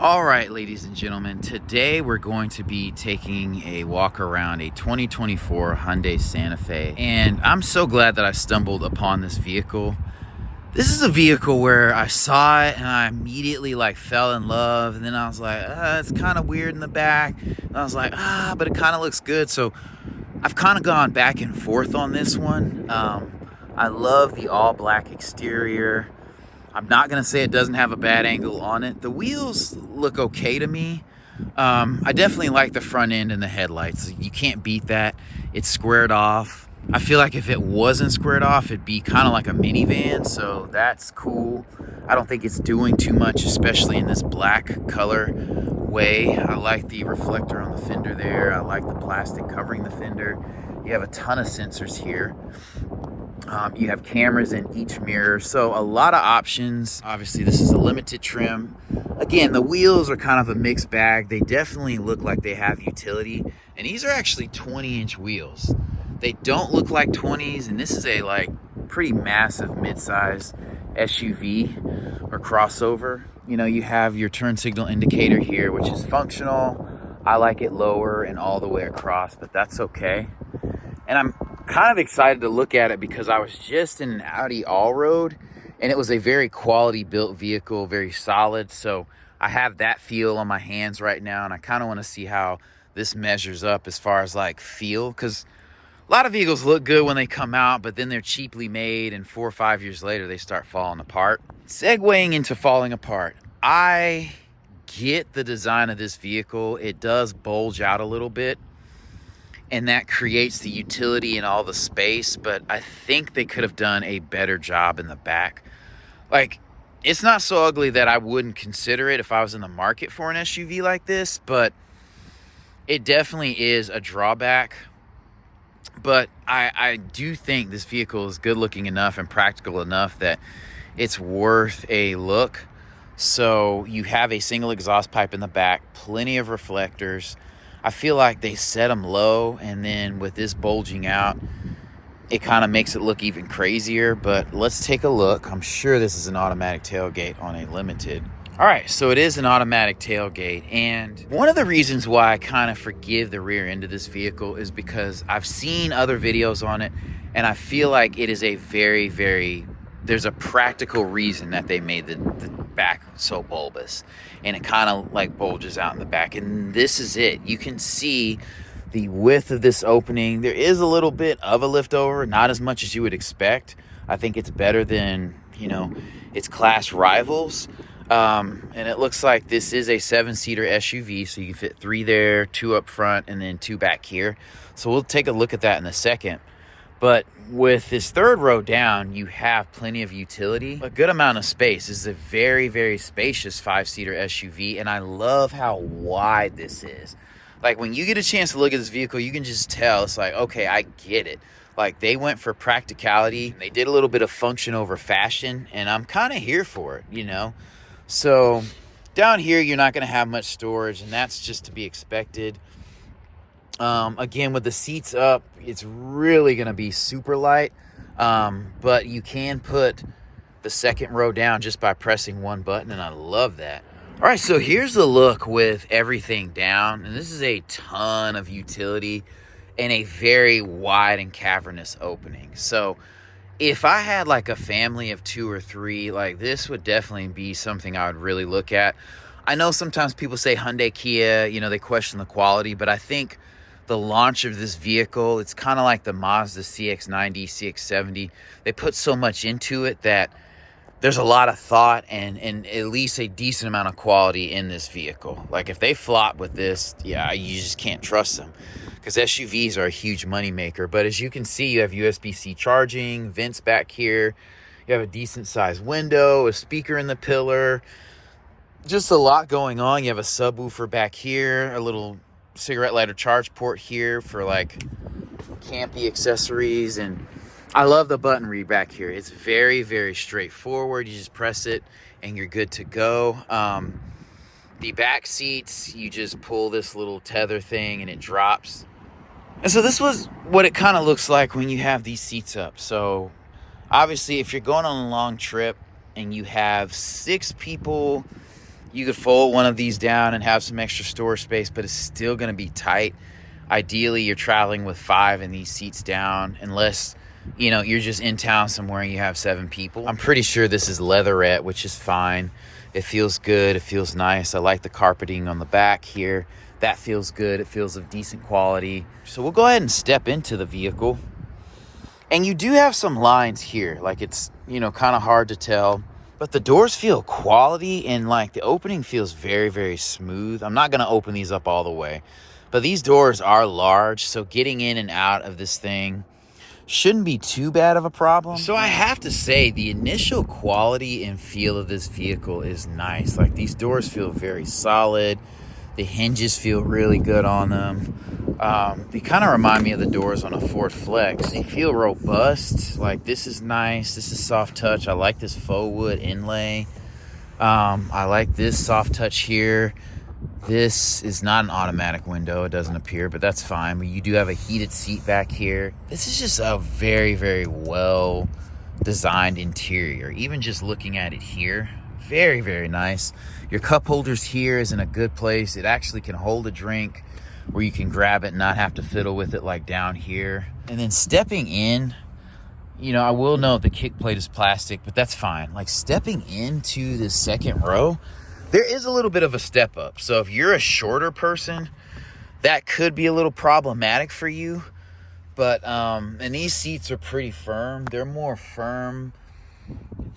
All right, ladies and gentlemen, today we're going to be taking a walk around a 2024 Hyundai Santa Fe. And I'm so glad that I stumbled upon this vehicle. This is a vehicle where I saw it and I immediately fell in love. And then I was like, it's kind of weird in the back. And I was like, but it kind of looks good. So I've kind of gone back and forth on this one. I love the all black exterior. I'm not going to say it doesn't have a bad angle on it. The wheels look okay to me. I definitely like the front end and the headlights. You can't beat that. It's squared off. I feel like if it wasn't squared off, it'd be kind of like a minivan, so that's cool. I don't think it's doing too much, especially in this black color way. I like the reflector on the fender there. I like the plastic covering the fender. You have a ton of sensors here. You have cameras in each mirror, so a lot of options. Obviously, this is a limited trim. Again, the wheels are kind of a mixed bag. They definitely look like they have utility, and these are actually 20-inch wheels. They don't look like 20s, and this is a pretty massive midsize SUV or crossover. You know, you have your turn signal indicator here, which is functional. I like it lower and all the way across, but that's okay. And I'm kind of excited to look at it because I was just in an Audi Allroad, and it was a very quality built vehicle, very solid. So I have that feel on my hands right now, and I kind of want to see how this measures up as far as feel, because a lot of vehicles look good when they come out, but then they're cheaply made, and 4 or 5 years later they start falling apart. Segueing into falling apart, I get the design of this vehicle. It does bulge out a little bit, and that creates the utility and all the space, but I think they could have done a better job in the back. It's not so ugly that I wouldn't consider it if I was in the market for an SUV like this, but it definitely is a drawback. But I do think this vehicle is good looking enough and practical enough that it's worth a look. So you have a single exhaust pipe in the back, plenty of reflectors. I feel like they set them low, and then with this bulging out, it kind of makes it look even crazier. But let's take a look. I'm sure this is an automatic tailgate on a limited. All right, so it is an automatic tailgate, and one of the reasons why I kind of forgive the rear end of this vehicle is because I've seen other videos on it, and I feel like it is a there's a practical reason that they made the back so bulbous, and it kind of bulges out in the back, and this is it. You can see the width of this opening. There is a little bit of a lift over, not as much as you would expect. I think it's better than, its class rivals. And it looks like this is a 7-seater SUV, so you can fit 3 there, 2 up front, and then 2 back here. So we'll take a look at that in a second. But with this 3rd row down, you have plenty of utility, a good amount of space. This is a very, very spacious 5-seater SUV, and I love how wide this is. When you get a chance to look at this vehicle, you can just tell it's okay, I get it. They went for practicality. They did a little bit of function over fashion, and I'm kind of here for it, So down here, you're not going to have much storage, and that's just to be expected. Again, with the seats up, it's really going to be super light, but you can put the 2nd row down just by pressing one button, and I love that. All right, so here's the look with everything down, and this is a ton of utility and a very wide and cavernous opening. So if I had a family of 2 or 3, this would definitely be something I would really look at. I know sometimes people say Hyundai, Kia, they question the quality, but I think the launch of this vehicle, it's kind of like the Mazda CX-90, CX-70. They put so much into it that there's a lot of thought and at least a decent amount of quality in this vehicle. If they flop with this, yeah, you just can't trust them, because SUVs are a huge moneymaker. But as you can see, you have USB-C charging, vents back here. You have a decent-sized window, a speaker in the pillar. Just a lot going on. You have a subwoofer back here, a little cigarette lighter charge port here for campy accessories, and I love the button read back here. It's very, very straightforward. You just press it and you're good to go. The back seats, you just pull this little tether thing and it drops. And so this was what it kind of looks like when you have these seats up. So obviously, if you're going on a long trip and you have 6 people You could fold one of these down and have some extra storage space, but it's still going to be tight. Ideally, you're traveling with 5 in these seats down, unless, you know, you're just in town somewhere and you have 7 people. I'm pretty sure this is leatherette, which is fine. It feels good. It feels nice. I like the carpeting on the back here. That feels good. It feels of decent quality. So we'll go ahead and step into the vehicle. And you do have some lines here. Like, it's, you know, kind of hard to tell. But the doors feel quality, and like the opening feels very, very smooth. I'm not going to open these up all the way. But these doors are large, so getting in and out of this thing shouldn't be too bad of a problem. So I have to say, the initial quality and feel of this vehicle is nice. Like, these doors feel very solid. The hinges feel really good on them. They kind of remind me of the doors on a Ford Flex. They feel robust. Like, this is nice. This is soft touch. I like this faux wood inlay. I like this soft touch here. This is not an automatic window. It doesn't appear, but that's fine. But you do have a heated seat back here. This is just a very, very well designed interior. Even just looking at it here, very, very nice. Your cup holders here is in a good place. It actually can hold a drink where you can grab it and not have to fiddle with it like down here. And then stepping in, you know, I will note the kick plate is plastic, but that's fine. Like, stepping into the second row, there is a little bit of a step up. So if you're a shorter person, that could be a little problematic for you. But, and these seats are pretty firm. They're more firm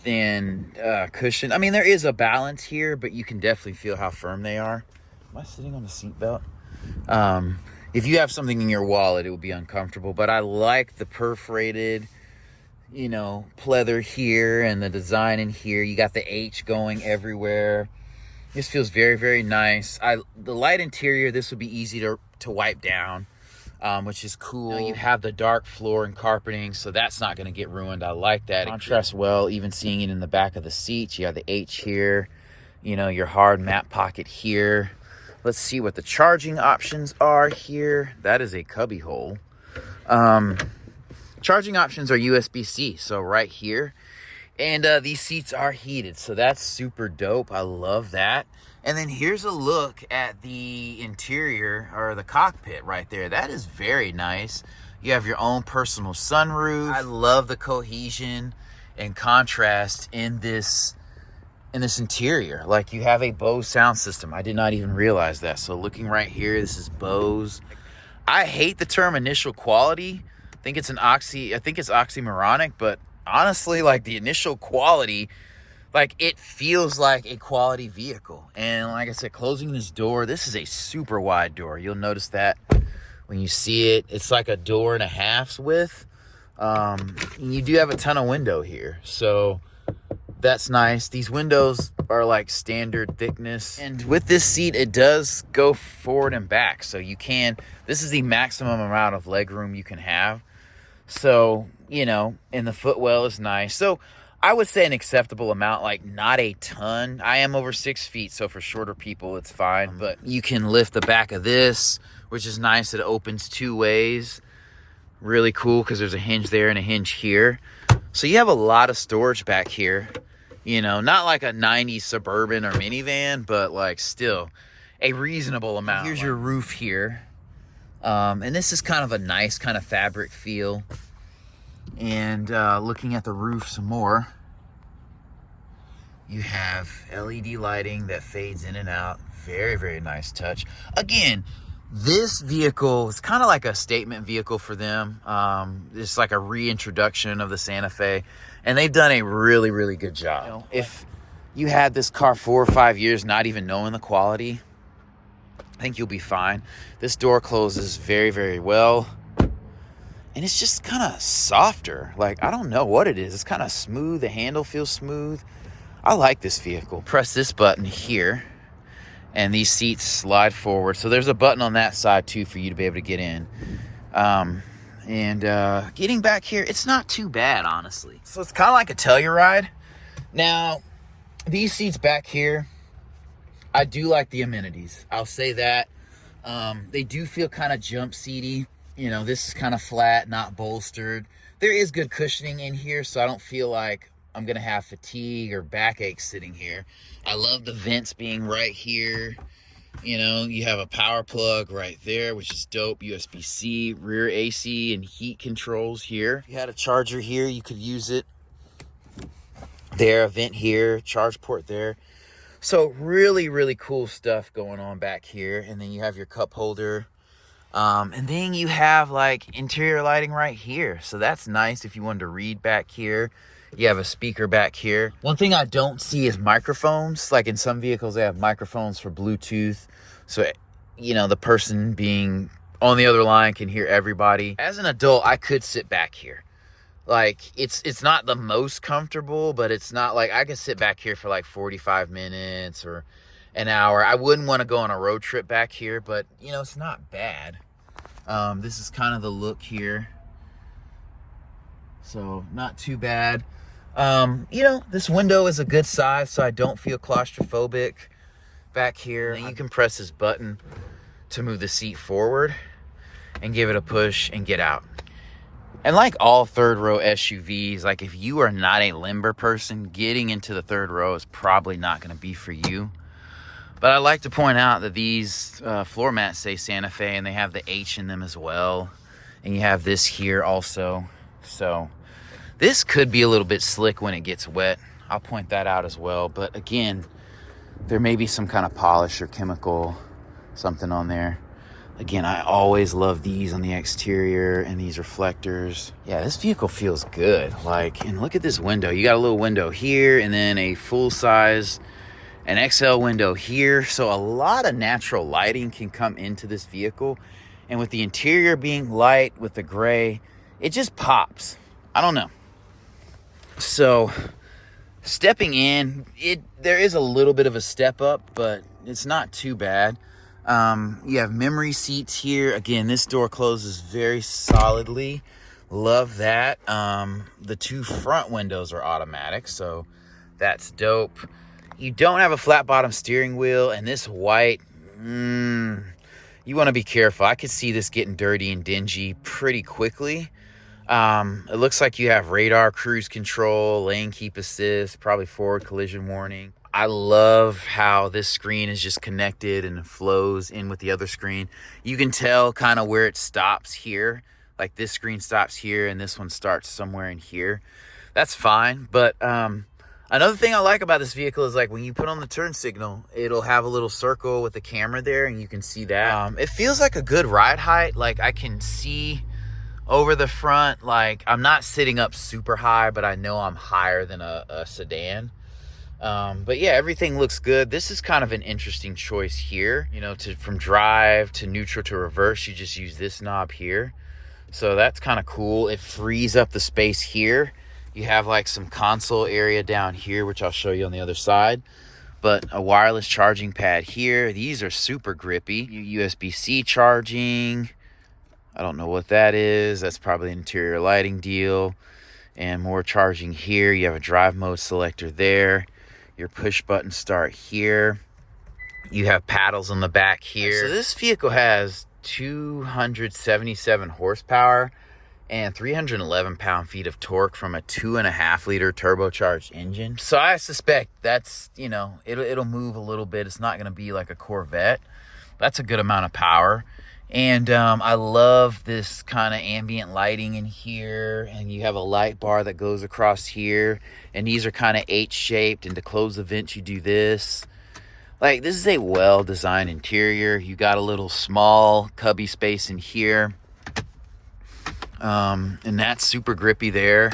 than cushion. I mean, there is a balance here, but you can definitely feel how firm they are. Am I sitting on the seat belt? If you have something in your wallet, it would be uncomfortable. But I like the perforated, you know, pleather here and the design in here. You got the H going everywhere. This feels very, very nice. The light interior, this would be easy to wipe down, which is cool. You have the dark floor and carpeting, so that's not going to get ruined. I like that. It contrasts well, even seeing it in the back of the seats. You have the H here, you know, your hard mat pocket here. Let's see what the charging options are here. That is a cubby hole. Charging options are USB-C, so right here. And these seats are heated, so that's super dope. I love that. And then here's a look at the interior, or the cockpit right there. That is very nice. You have your own personal sunroof. I love the cohesion and contrast in this interior. Like, you have a Bose sound system. I did not even realize that. So looking right here, this is Bose. I hate the term initial quality. I think it's oxymoronic, but honestly, like, the initial quality, like, it feels like a quality vehicle. And like I said, closing this door, this is a super wide door. You'll notice that when you see it. It's like a door and a half's width. And you do have a ton of window here, so that's nice. These windows are like standard thickness. And with this seat, it does go forward and back. So you can, this is the maximum amount of leg room you can have. So, you know, and the footwell is nice. So I would say an acceptable amount, like not a ton. I am over 6 feet, so for shorter people, it's fine. But you can lift the back of this, which is nice. It opens 2 ways. Really cool, because there's a hinge there and a hinge here. So you have a lot of storage back here. You know, not like a 90s Suburban or minivan, but like still a reasonable amount. Here's your roof here. And this is kind of a nice kind of fabric feel. And looking at the roof some more, you have LED lighting that fades in and out. Very, very nice touch. Again, this vehicle is kind of like a statement vehicle for them. It's like a reintroduction of the Santa Fe. And they've done a really, really good job. You know, if you had this car 4 or 5 years not even knowing the quality, I think you'll be fine. This door closes very, very well. And it's just kind of softer. Like, I don't know what it is. It's kind of smooth. The handle feels smooth. I like this vehicle. Press this button here, and these seats slide forward. So there's a button on that side, too, for you to be able to get in. Getting back here, it's not too bad, honestly. So it's kind of like a Telluride. Now, these seats back here, I do like the amenities. I'll say that. They do feel kind of jump seaty. You know, this is kind of flat, not bolstered. There is good cushioning in here, so I don't feel like I'm gonna have fatigue or backache sitting here. I love the vents being right here. You know, you have a power plug right there, which is dope. USB-C, rear AC and heat controls here. If you had a charger here, you could use it there, a vent here, charge port there. So really, really cool stuff going on back here. And then you have your cup holder. And then you have like interior lighting right here. So that's nice if you wanted to read back here. You have a speaker back here. One thing I don't see is microphones. Like in some vehicles, they have microphones for Bluetooth. So, you know, the person being on the other line can hear everybody. As an adult, I could sit back here. Like, it's not the most comfortable, but it's not like I could sit back here for like 45 minutes or an hour. I wouldn't want to go on a road trip back here, but, you know, it's not bad. This is kind of the look here. So, not too bad. You know, this window is a good size, so I don't feel claustrophobic back here. And you can press this button to move the seat forward and give it a push and get out. And like all third row SUVs, like if you are not a limber person, getting into the third row is probably not going to be for you. But I like to point out that these floor mats say Santa Fe, and they have the H in them as well. And you have this here also. So this could be a little bit slick when it gets wet. I'll point that out as well. But again, there may be some kind of polish or chemical, something on there. Again, I always love these on the exterior and these reflectors. Yeah, this vehicle feels good. Like, and look at this window. You got a little window here and then a full size, an XL window here. So a lot of natural lighting can come into this vehicle. And with the interior being light with the gray, it just pops. I don't know. So stepping in, there is a little bit of a step up, but it's not too bad. You have memory seats here. Again, this door closes very solidly. Love that. The two front windows are automatic, so that's dope. You don't have a flat bottom steering wheel, and this white, you want to be careful. I could see this getting dirty and dingy pretty quickly. It looks like you have radar, cruise control, lane keep assist, probably forward collision warning. I love how this screen is just connected and flows in with the other screen. You can tell kind of where it stops here. Like this screen stops here and this one starts somewhere in here. That's fine. But another thing I like about this vehicle is like when you put on the turn signal, it'll have a little circle with the camera there and you can see that. It feels like a good ride height. Like I can see over the front. Like I'm not sitting up super high, but I know I'm higher than a sedan. But yeah, everything looks good. This is kind of an interesting choice here, you know, from drive to neutral to reverse, you just use this knob here. So that's kind of cool. It frees up the space here. You have like some console area down here, which I'll show you on the other side, but a wireless charging pad here. These are super grippy. USB-C charging. I don't know what that is. That's probably an interior lighting deal. And more charging here. You have a drive mode selector there. Your push button start here. You have paddles on the back here. So this vehicle has 277 horsepower and 311 pound-feet of torque from a 2.5 liter turbocharged engine. So I suspect that's, you know, it'll move a little bit. It's not going to be like a Corvette. That's a good amount of power. And I love this kind of ambient lighting in here, and you have a light bar that goes across here, and these are kind of H-shaped, and to close the vents you do this. Like, this is a well-designed interior. You got a little small cubby space in here, and that's super grippy there.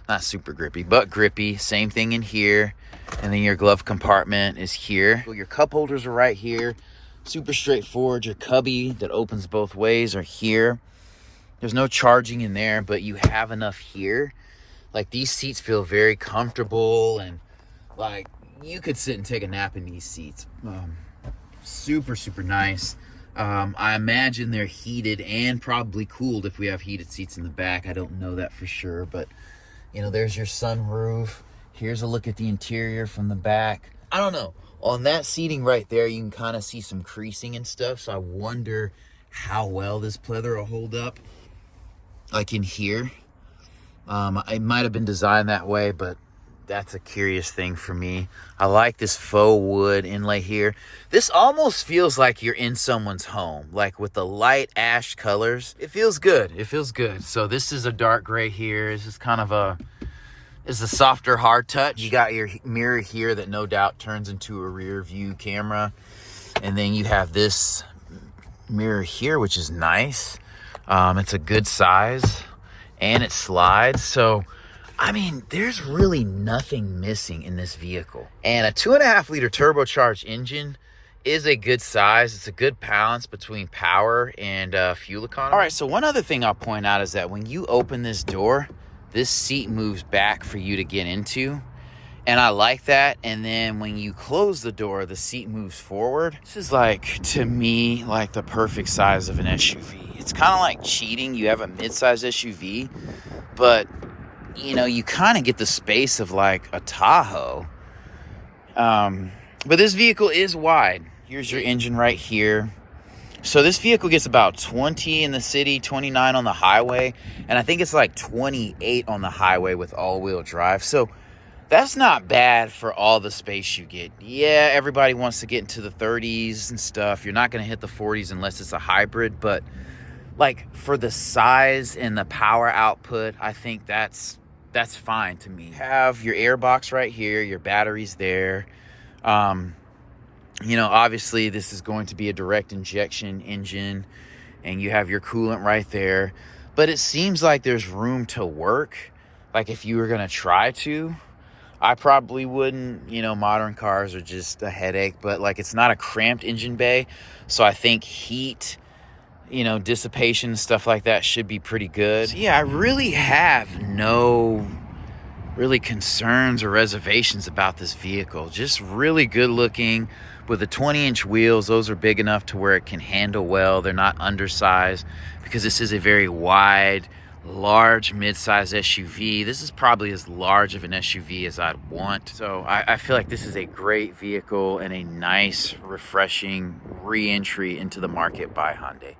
Not super grippy, but grippy. Same thing in here, and then your glove compartment is here. Your cup holders are right here. Super straightforward. Your cubby that opens both ways are here. There's no charging in there, but you have enough here. Like, these seats feel very comfortable, and like you could sit and take a nap in these seats. Super, super nice. I imagine they're heated and probably cooled if we have heated seats in the back. I don't know that for sure, but you know, there's your sunroof. Here's a look at the interior from the back. I don't know. On that seating right there, you can kind of see some creasing and stuff. So I wonder how well this pleather will hold up. Like in here. It might have been designed that way, but that's a curious thing for me. I like this faux wood inlay here. This almost feels like you're in someone's home, like with the light ash colors. It feels good. It feels good. So this is a dark gray here. This is kind of a, it's a softer hard touch. You got your mirror here that no doubt turns into a rear view camera. And then you have this mirror here, which is nice. It's a good size and it slides. So I mean, there's really nothing missing in this vehicle. And a 2.5 liter turbocharged engine is a good size. It's a good balance between power and fuel economy. All right, so one other thing I'll point out is that when you open this door, this seat moves back for you to get into. And I like that. And then when you close the door, the seat moves forward. This is like, to me, like the perfect size of an SUV. It's kind of like cheating. You have a midsize SUV, but you know, you kind of get the space of like a Tahoe. But this vehicle is wide. Here's your engine right here. So this vehicle gets about 20 in the city, 29 on the highway. And I think it's like 28 on the highway with all-wheel drive. So that's not bad for all the space you get. Yeah, everybody wants to get into the 30s and stuff. You're not going to hit the 40s unless it's a hybrid. But like for the size and the power output, I think that's fine to me. You have your air box right here, your batteries there. You know, obviously this is going to be a direct injection engine and you have your coolant right there, but it seems like there's room to work. Like if you were going to try to, I probably wouldn't. You know, modern cars are just a headache, but like it's not a cramped engine bay. So I think heat, you know, dissipation and stuff like that should be pretty good. So yeah, I really have no really concerns or reservations about this vehicle. Just really good looking with the 20-inch wheels. Those are big enough to where it can handle well. They're not undersized because this is a very wide, large mid-size SUV. This is probably as large of an SUV as I'd want. So I feel like this is a great vehicle and a nice, refreshing re-entry into the market by Hyundai.